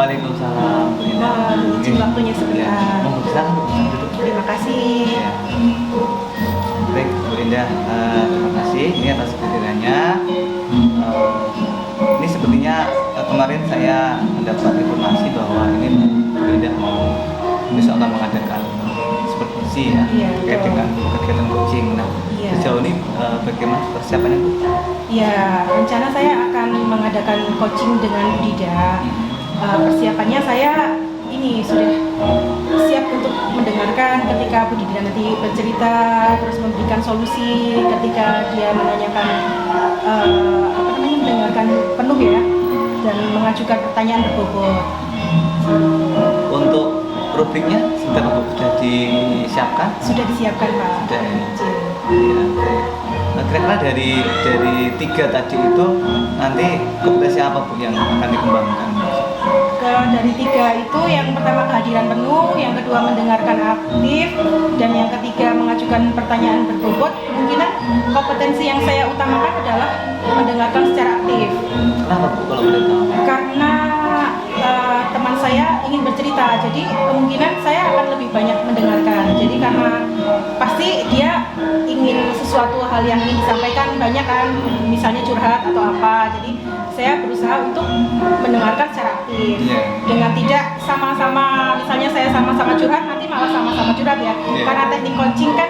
Waalaikumsalam. Izin waktunya sebentar. Mohon silakan Bu, duduk. Terima kasih. Ya. Baik, Bu Indah, terima kasih ini atas kehadirannya. Ini sepertinya kemarin saya mendapat informasi bahwa ini Bu Indah mau besok akan mengadakan supervisi ya, Iya, terkait betul. dengan kegiatan coaching. Nah, Iya. sejauh ini bagaimana persiapannya Bu? Ya, rencana saya akan mengadakan coaching dengan Dida. Persiapannya saya ini sudah siap untuk mendengarkan ketika Bu Dida nanti bercerita, terus memberikan solusi ketika dia menanyakan mendengarkan penuh ya, dan mengajukan pertanyaan berbobot. Untuk rubriknya sudah disiapkan? Sudah disiapkan Pak. Sudah ya. Izin. Iya, baik. Nah, kira-kira dari 3 tadi itu nanti kompetensi apa Bu yang akan dikembangkan? Dari 3 itu yang pertama kehadiran penuh, yang kedua mendengarkan aktif, dan yang ketiga mengajukan pertanyaan berbobot. Kemungkinan kompetensi yang saya utamakan adalah mendengarkan secara aktif. Kenapa Bu kalau boleh tahu? Karena teman saya ingin bercerita, jadi kemungkinan saya akan lebih banyak mendengarkan. Jadi karena pasti dia ingin sesuatu hal yang ingin disampaikan banyak kan, misalnya curhat atau apa. Jadi saya berusaha untuk mendengarkan secara aktif. Dengan tidak sama-sama, misalnya saya sama-sama curhat, nanti malah sama-sama curhat ya. Karena teknik coaching kan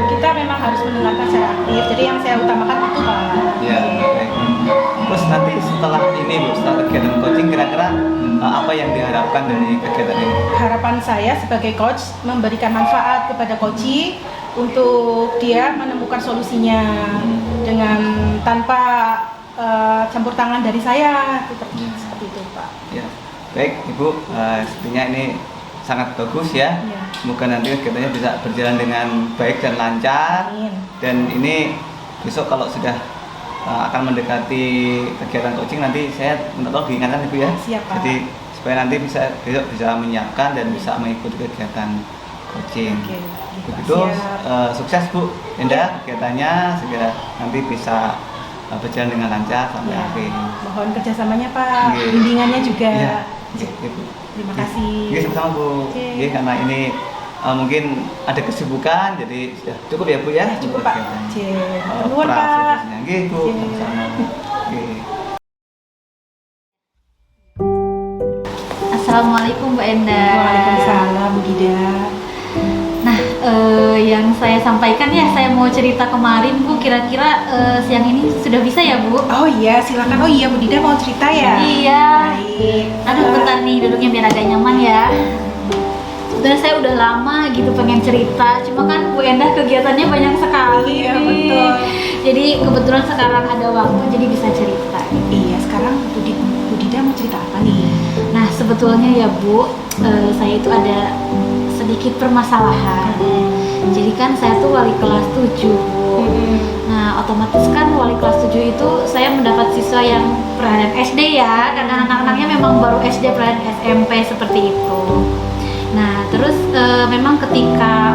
kita memang harus mendengarkan secara aktif. Jadi yang saya utamakan itu Pak. Ya, baik. Terus nanti setelah ini Bu, setelah kegiatan coaching kira-kira apa yang diharapkan dari kegiatan ini? Harapan saya sebagai coach memberikan manfaat kepada coachee untuk dia menemukan solusinya dengan tanpa campur tangan dari saya, seperti itu Pak. Ya, baik Ibu, sepertinya ini sangat bagus ya. Semoga nanti kegiatannya bisa berjalan dengan baik dan lancar. Amin. Dan ini besok kalau sudah akan mendekati kegiatan coaching nanti saya minta tolong diingatkan Ibu ya. Siap, Pak. Jadi supaya nanti besok bisa menyiapkan dan bisa mengikuti kegiatan coaching. Oke, Begitu, siap. sukses Bu Indah kegiatannya sehingga nanti bisa berjalan dengan lancar sampai Ya, akhir. mohon kerjasamanya Pak, Oke. bimbingannya juga. Iya, Ibu. Terima kasih. Oke, sama-sama Bu. Oke. Oke, karena ini mungkin ada kesibukan, jadi sudah cukup ya Bu ya. Cukup Pak. kegiatannya. Nuwun Pak. Prasesnya. Oke Bu, Oke. sama-sama. Oke. Assalamualaikum Mbak Endah. Waalaikumsalam Bu Dida. Nah, yang saya sampaikan ya, saya mau cerita kemarin Bu, kira-kira siang ini sudah bisa ya Bu? Oh iya, silakan. Oh iya, Bu Dida mau cerita ya? Iya. Baik. Aduh, bentar nih duduknya biar agak nyaman ya. Sebenarnya saya udah lama gitu pengen cerita, cuma kan Bu Endah kegiatannya banyak sekali. Iya, nih. betul. Jadi kebetulan sekarang ada waktu, jadi bisa cerita. Iya, sekarang Bu Dida mau cerita apa nih? Nah, sebetulnya ya Bu, saya itu ada sedikit permasalahan. Jadi kan saya tuh wali kelas 7 Bu. Nah, otomatis kan wali kelas 7 itu saya mendapat siswa yang peralihan SD ya, karena anak-anaknya memang baru SD peralihan SMP seperti itu. Nah, terus memang ketika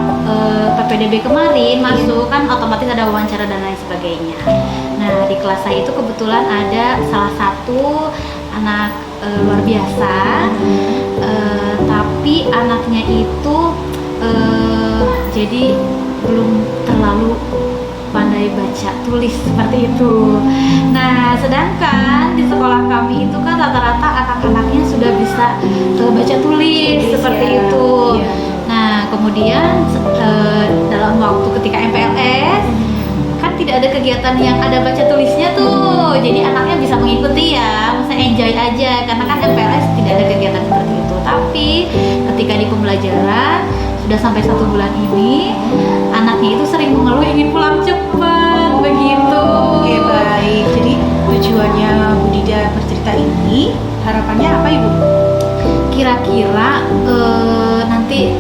PPDB kemarin masuk kan otomatis ada wawancara dan lain sebagainya. Nah, di kelas saya itu kebetulan ada salah satu anak luar biasa, tapi anaknya itu jadi belum terlalu pandai baca tulis seperti itu. Nah, sedangkan di sekolah kami itu kan rata-rata anak-anaknya sudah bisa baca tulis seperti ya. itu. Iya. Nah, kemudian dalam waktu ketika MPLS kan tidak ada kegiatan yang ada baca tulisnya tuh, jadi anaknya bisa mengikuti ya, masa enjoy aja karena kan MPLS tidak ada kegiatan seperti itu. Tapi ketika di pembelajaran sudah sampai 1 bulan ini, anaknya itu sering mengeluh ingin pulang cepat begitu. Oke, baik. Jadi tujuannya Bu Dida bercerita ini, harapannya apa Ibu? Kira-kira nanti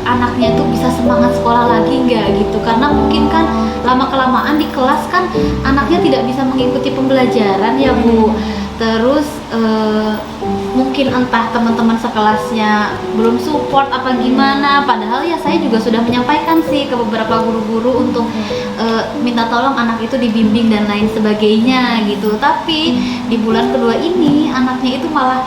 anaknya tuh bisa semangat sekolah lagi nggak gitu, karena mungkin kan lama-kelamaan di kelas kan anaknya tidak bisa mengikuti pembelajaran ya Bu. Terus mungkin entah teman-teman sekelasnya belum support apa gimana, padahal ya saya juga sudah menyampaikan sih ke beberapa guru-guru untuk minta tolong anak itu dibimbing dan lain sebagainya gitu. Tapi di bulan kedua ini anaknya itu malah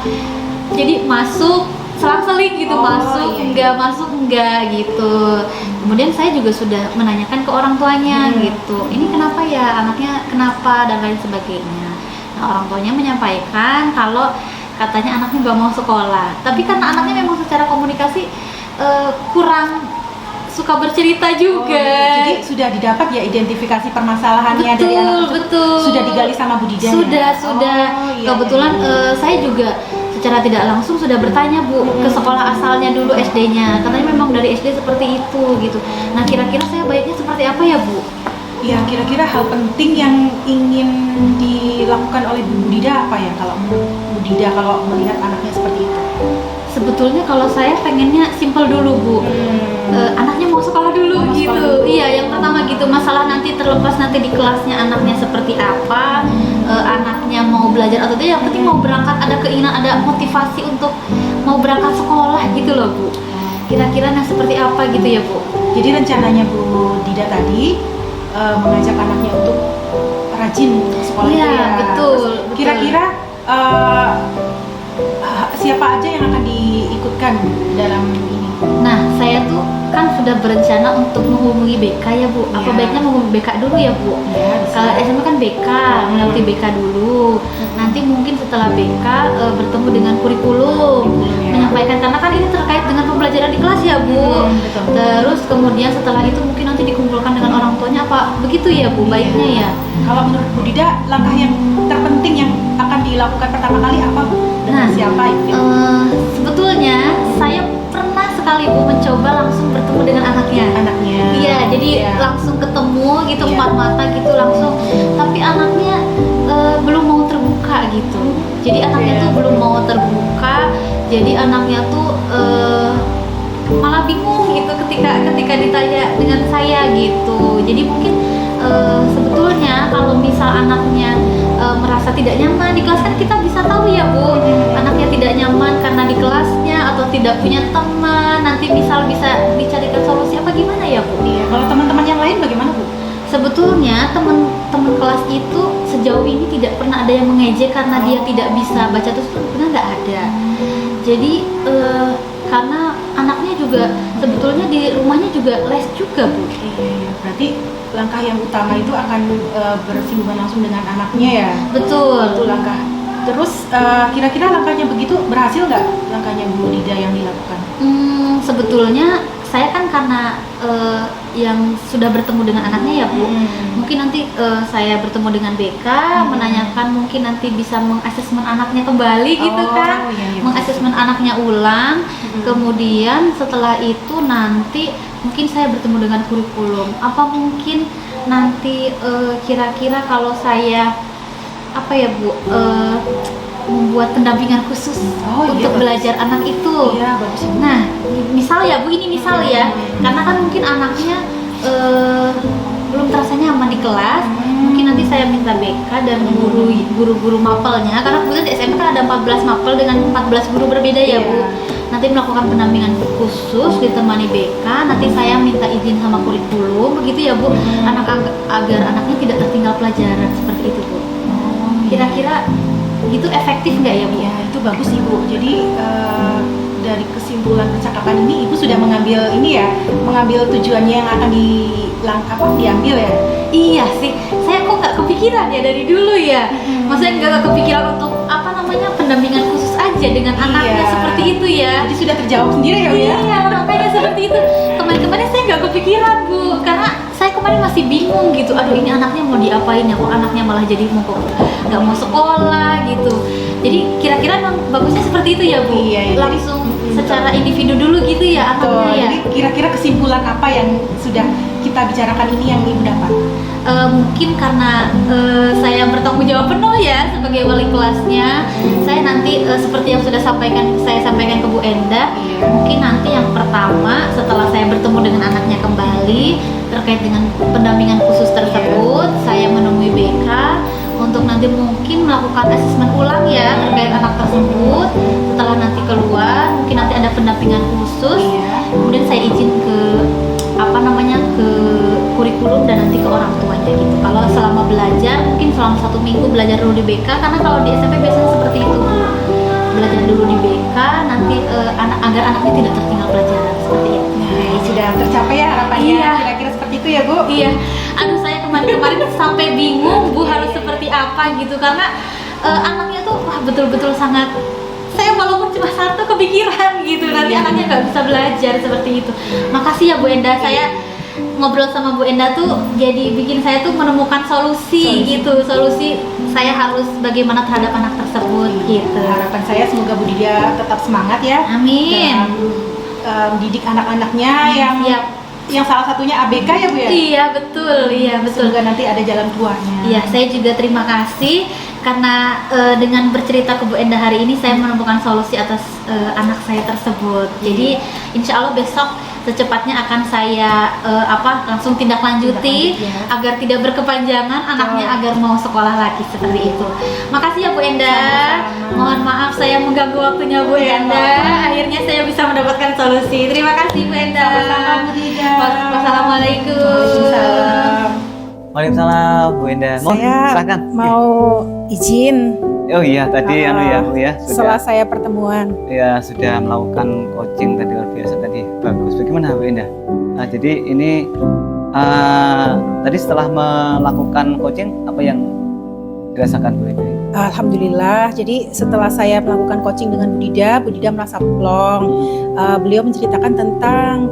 jadi masuk selang-seling gitu, masuk iya. masuk enggak gitu. Kemudian saya juga sudah menanyakan ke orang tuanya gitu, ini kenapa ya, anaknya kenapa dan lain sebagainya. Nah, orang tuanya menyampaikan kalau katanya anaknya nggak mau sekolah, tapi karena anaknya memang secara komunikasi kurang suka bercerita juga. Jadi sudah didapat ya identifikasi permasalahannya Betul, dari anak tersebut. betul. Sudah digali sama budidaya. Sudah. Iya, Kebetulan iya. saya juga secara tidak langsung sudah bertanya Bu ke sekolah asalnya dulu SD-nya. Katanya memang dari SD seperti itu gitu. Nah, kira-kira saya baiknya seperti apa ya Bu? Ya, kira-kira hal penting yang ingin dilakukan oleh Bu Dida apa ya kalau Bu Dida kalau melihat anaknya seperti itu? Sebetulnya kalau saya pengennya simpel dulu Bu. Anaknya mau sekolah dulu Mau gitu. sekolah dulu. Iya, yang pertama gitu. Masalah nanti terlepas nanti di kelasnya anaknya seperti apa, anaknya mau belajar atau tidak. Yang penting mau berangkat, ada keinginan, ada motivasi untuk mau berangkat sekolah gitu loh Bu. Kira-kira nah seperti apa gitu ya Bu? Jadi rencananya Bu Dida tadi mengajak anaknya untuk rajin untuk sekolah Iya, itu ya. betul, Terus betul. kira-kira siapa aja yang akan diikutkan dalam ini? Nah, saya tuh kan sudah berencana untuk menghubungi BK ya Bu. Apa Iya. baiknya menghubungi BK dulu ya Bu? Ya, bisa. Kalau SMA kan BK, melewati BK dulu. Nanti mungkin setelah BK bertemu dengan kurikulum, Ya. menyampaikan karena kan ini terkait dengan pembelajaran di kelas ya Bu. Betul. Terus kemudian setelah itu mungkin nanti dikumpulkan dengan orang tuanya apa begitu ya Bu? Baiknya ya. Kalau menurut Bu Dida, langkah yang terpenting yang akan dilakukan pertama kali apa Bu? Dengan Nah, siapa itu? sebetulnya saya pernah sekali Bu mencoba langsung bertemu dengan anaknya. Anaknya. Iya, jadi Iya. langsung ketemu gitu, Iya. empat mata gitu langsung. Tapi anaknya belum mau terbuka gitu. Jadi anaknya Iya. tuh belum mau terbuka. Jadi anaknya tuh malah bingung gitu ketika ditanya dengan saya gitu. Jadi mungkin sebetulnya kalau misal anaknya merasa tidak nyaman di kelas kan kita bisa tahu ya Bu, anaknya tidak nyaman karena di kelasnya atau tidak punya teman, nanti misal bisa dicarikan solusi apa gimana ya Bu? Iya. Kalau teman-teman yang lain bagaimana Bu? Sebetulnya teman-teman kelas itu sejauh ini tidak pernah ada yang mengejek karena dia tidak bisa baca tulis, sebenarnya nggak ada. Jadi karena anaknya juga sebetulnya di rumahnya juga les juga Bu. Iya. Berarti langkah yang utama itu akan bersinggungan langsung dengan anaknya ya. Betul. Itu langkah. Terus kira-kira langkahnya begitu berhasil nggak langkahnya Bu Dida yang dilakukan? Sebetulnya saya kan karena yang sudah bertemu dengan anaknya ya Bu, mungkin nanti saya bertemu dengan BK, menanyakan mungkin nanti bisa mengasesmen anaknya kembali gitu kan, Iya, mengasesmen anaknya ulang. Kemudian setelah itu nanti mungkin saya bertemu dengan kurikulum. Apa mungkin nanti kira-kira kalau saya apa ya Bu, membuat pendampingan khusus untuk bagus. belajar anak itu. Iya, bagus. Nah, misal ya Bu, ini misal ya, karena kan mungkin anaknya belum terasa nyaman di kelas, mungkin nanti saya minta BK dan guru-guru mapelnya, karena kebetulan di SMA kan ada 14 mapel dengan 14 guru berbeda ya Bu. Nanti melakukan pendampingan khusus ditemani BK, nanti saya minta izin sama kurikulum, begitu ya Bu, agar anaknya tidak tertinggal pelajaran seperti itu Bu. Kira-kira itu efektif nggak ya Bu? Ya, itu bagus Ibu. Jadi dari kesimpulan percakapan ini Ibu sudah mengambil ini ya, mengambil tujuannya yang akan diambil ya. Iya sih, saya kok nggak kepikiran ya dari dulu ya. Maksudnya nggak kepikiran untuk apa namanya pendampingan khusus aja dengan anaknya Iya. seperti itu ya. Jadi sudah terjawab sendiri ya Bu ya. Iya, makanya seperti itu. Kemarin-kemarin saya nggak kepikiran Bu, karena saya kemarin masih bingung gitu. Aduh, ini anaknya mau diapain ya? Kok anaknya malah jadi nggak mau sekolah gitu. Jadi kira-kira memang bagusnya seperti itu ya Bu. Iya, iya. Langsung secara individu dulu gitu ya Betul. anaknya ya. Jadi kira-kira kesimpulan apa yang sudah kita bicarakan ini yang Ibu dapat? Mungkin karena saya bertanggung jawab penuh ya sebagai wali kelasnya, saya nanti seperti yang sudah saya sampaikan ke Bu Enda, mungkin nanti yang pertama setelah saya bertemu dengan anaknya kembali terkait dengan pendampingan khusus tersebut, saya menemui BK untuk nanti mungkin melakukan asesmen ulang ya terkait anak tersebut. Setelah nanti keluar, mungkin nanti ada pendampingan khusus, kemudian saya izin ke ke kurikulum dan nanti ke orang tuanya gitu. Kalau selama belajar mungkin selama 1 minggu belajar dulu di BK, karena kalau di SMP biasanya seperti itu, belajar dulu di BK agar anaknya tidak tertinggal pelajaran seperti itu. Nah, sudah tercapai ya harapannya. Iya. Kira-kira seperti itu ya, Bu? Iya, aduh saya kemarin sampai bingung Bu harus seperti apa gitu karena anaknya tuh wah betul-betul sangat, saya walaupun cuma satu kepikiran gitu nanti anaknya nggak bisa belajar seperti itu. Makasih ya Bu Enda, saya ngobrol sama Bu Enda tuh jadi bikin saya tuh menemukan solusi gitu, solusi saya harus bagaimana terhadap anak tersebut gitu. Harapan saya semoga Bu Didia tetap semangat ya. Amin. Didik anak-anaknya yang salah satunya ABK ya, Bu ya? Iya betul, iya betul. Semoga nanti ada jalan keluarnya. Iya, saya juga terima kasih karena dengan bercerita ke Bu Enda hari ini saya menemukan solusi atas anak saya tersebut. Jadi insya Allah besok secepatnya akan saya langsung tindak lanjuti ya. agar tidak berkepanjangan anaknya agar mau sekolah lagi seperti itu. Makasih ya Bu Enda. Sama-sama. Mohon maaf saya mengganggu waktunya Bu Ya, Enda. apa-apa. Akhirnya saya bisa mendapatkan solusi. Terima kasih Bu Enda. Sama-sama, Bu Didia. Wassalamualaikum. Waalaikumsalam. Waalaikumsalam Bu Enda. Silakan. mau izin Oh iya tadi Bu ya setelah sudah saya pertemuan. ya sudah melakukan coaching tadi luar biasa tadi, bagus. Bagaimana Bu Enda? Nah, jadi ini tadi setelah melakukan coaching apa yang dirasakan Bu Enda? Alhamdulillah. Jadi setelah saya melakukan coaching dengan Bu Dida merasa plong. Beliau menceritakan tentang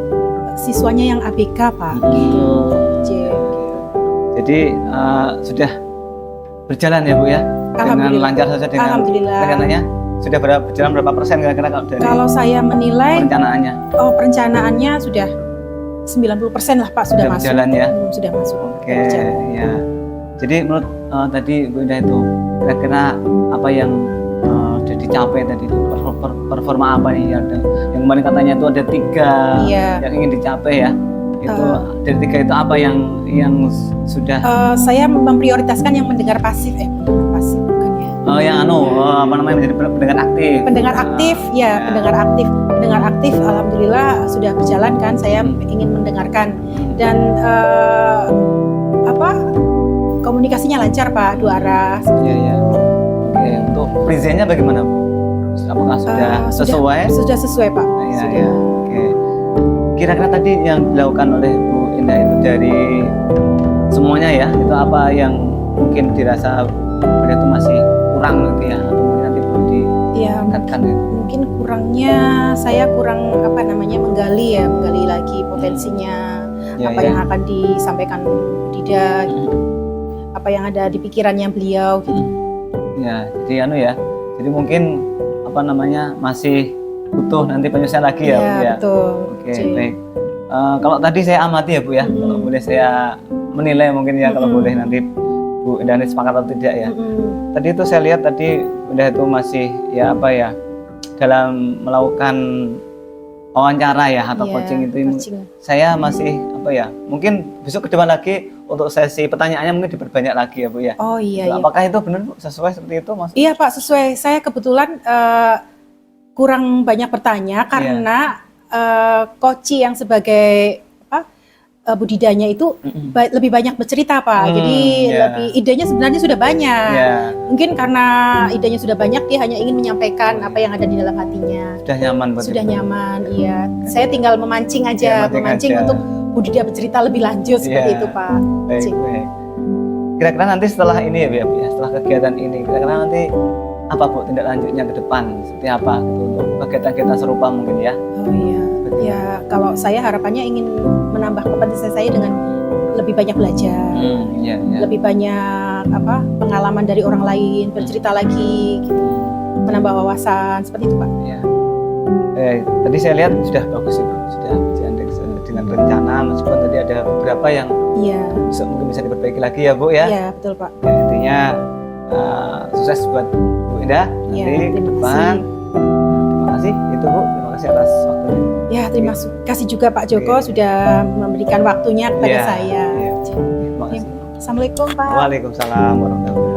siswanya yang ABK, Pak. Gitu. Jadi sudah berjalan ya Bu ya? Dengan Alhamdulillah. lancar saja dengan Alhamdulillah. rencananya sudah berjalan berapa persen kira-kira kalau dari Kalau saya menilai perencanaannya? perencanaannya sudah 90% lah, Pak, sudah masuk. Berjalan ya? Sudah masuk. Oke, ya. Jadi menurut tadi Bu Indah itu kira-kira apa yang sudah dicapai tadi itu performa apa nih yang kemarin katanya itu ada 3 Iya. yang ingin dicapai ya? Itu dari 3 itu apa yang sudah Saya memprioritaskan yang mendengar pasif, mendengar pasif bukannya. yang apa namanya menjadi pendengar aktif. Pendengar aktif, ya, pendengar aktif. Pendengar aktif, alhamdulillah sudah berjalan kan. Saya ingin mendengarkan dan komunikasinya lancar, Pak, 2 arah. Iya, iya. Oke, untuk presentnya bagaimana Bu? Apakah sudah sesuai? Sudah sesuai, Pak. Iya, Sudah. iya. Oke. Kira-kira tadi yang dilakukan oleh Bu Indah itu dari semuanya ya, itu apa yang mungkin dirasa Bu Indah itu masih kurang gitu ya, atau mungkin nanti perlu Iya, ditingkatkan gitu? mungkin kurangnya saya kurang menggali lagi potensinya, Ya, apa ya. yang akan disampaikan Bu Dida, gitu. Apa yang ada di pikirannya beliau gitu. Ya, jadi ya. Jadi mungkin masih butuh nanti penyelesaian lagi ya, Bu Iya, ya. betul. Oke, baik. Kalau tadi saya amati ya Bu ya, kalau boleh saya menilai mungkin ya, kalau boleh nanti Bu Indah ini sepakat atau tidak ya. Tadi itu saya lihat tadi Bu Indah itu masih dalam melakukan wawancara ya atau Iya, coaching itu coaching. saya masih mungkin besok ke depan lagi untuk sesi pertanyaannya mungkin diperbanyak lagi ya Bu ya. Oh iya, iya. Apakah itu benar Bu, sesuai seperti itu Mas? Iya, Pak, sesuai. Saya kebetulan kurang banyak bertanya karena coach yang sebagai budidanya itu lebih banyak bercerita, Pak. Jadi lebih idenya sebenarnya sudah banyak. Mungkin karena idenya sudah banyak, dia hanya ingin menyampaikan apa yang ada di dalam hatinya. Sudah nyaman buat Sudah Ibu? nyaman, iya. Saya tinggal memancing aja, Ya, memancing aja. untuk budidaya bercerita lebih lanjut seperti itu, Pak. Baik, baik. Kira-kira nanti setelah ini ya Bu ya, setelah kegiatan ini, kira-kira nanti apa Bu tindak lanjutnya ke depan? Seperti apa gitu untuk kegiatan-kegiatan serupa mungkin ya? Oh iya. Ya, kalau saya harapannya ingin menambah kompetensi saya dengan lebih banyak belajar. Iya, iya. Lebih banyak pengalaman dari orang lain, bercerita lagi gitu. Menambah wawasan seperti itu, Pak. Iya. Tadi saya lihat sudah bagus Ibu, sudah berjalan dengan rencana meskipun tadi ada beberapa yang Iya. mungkin bisa diperbaiki lagi ya Bu ya. Iya, betul, Pak. Ya, intinya sukses buat Bu Indah Iya, nanti ke terima depan. kasih. Terima kasih itu Bu, terima kasih atas waktunya. Ya, terima kasih juga Pak Joko sudah memberikan waktunya kepada Iya, saya. iya. Terima kasih. Assalamualaikum, Pak. Waalaikumsalam warahmatullahi wabarakatuh.